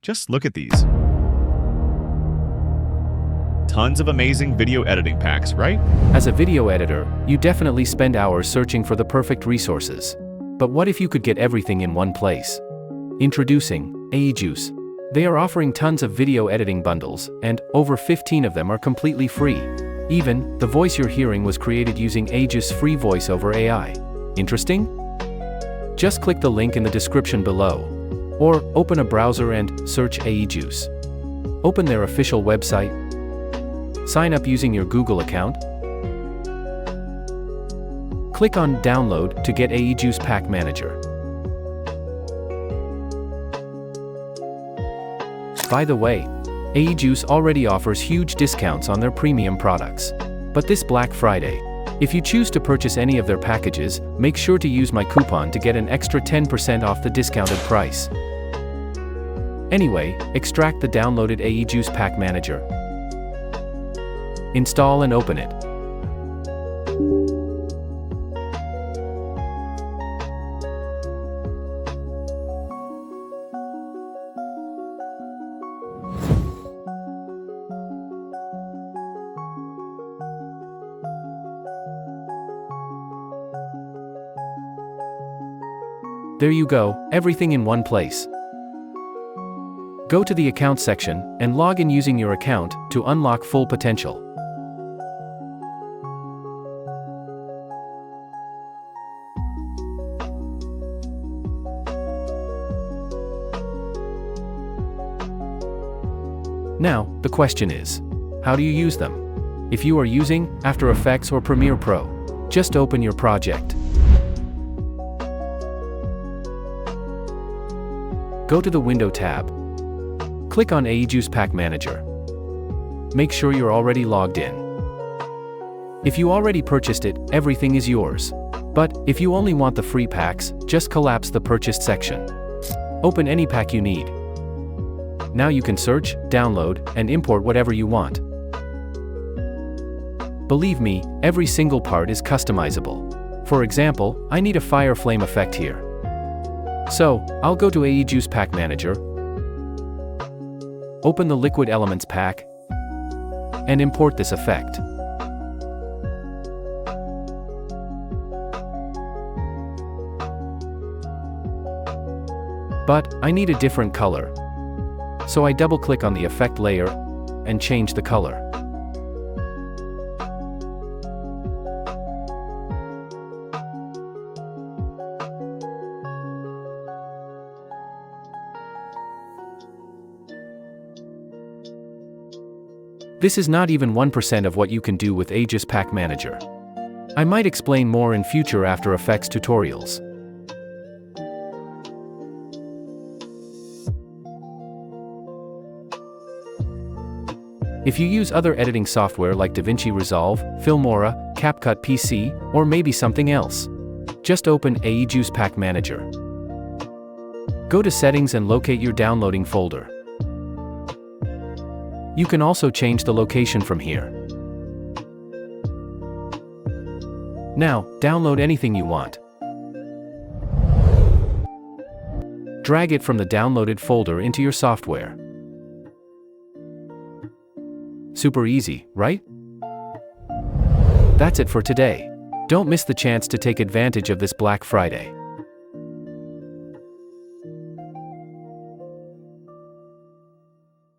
Just look at these. Tons of amazing video editing packs, right? As a video editor, you definitely spend hours searching for the perfect resources. But what if you could get everything in one place? Introducing AEJuice. They are offering tons of video editing bundles, and over 15 of them are completely free. Even, the voice you're hearing was created using AEJuice free voice over AI. Interesting? Just click the link in the description below. Or, open a browser and search AEJuice. Open their official website. Sign up using your Google account. Click on Download to get AEJuice Pack Manager. By the way, AEJuice already offers huge discounts on their premium products. But this Black Friday, if you choose to purchase any of their packages, make sure to use my coupon to get an extra 10% off the discounted price. Anyway, extract the downloaded AEJuice Pack Manager. Install and open it. There you go, everything in one place. Go to the Account section and log in using your account to unlock full potential. Now, the question is, how do you use them? If you are using After Effects or Premiere Pro, just open your project. Go to the Window tab. Click on AEJuice Pack Manager. Make sure you're already logged in. If you already purchased it, everything is yours. But, if you only want the free packs, just collapse the purchased section. Open any pack you need. Now you can search, download, and import whatever you want. Believe me, every single part is customizable. For example, I need a fire flame effect here. So, I'll go to AEJuice Pack Manager, open the Liquid Elements pack, and import this effect. But, I need a different color. So I double-click on the effect layer and change the color. This is not even 1% of what you can do with AEJuice Pack Manager. I might explain more in future After Effects tutorials. If you use other editing software like DaVinci Resolve, Filmora, CapCut PC, or maybe something else, just open AEJuice Pack Manager. Go to Settings and locate your downloading folder. You can also change the location from here. Now, download anything you want. Drag it from the downloaded folder into your software. Super easy, right? That's it for today. Don't miss the chance to take advantage of this Black Friday.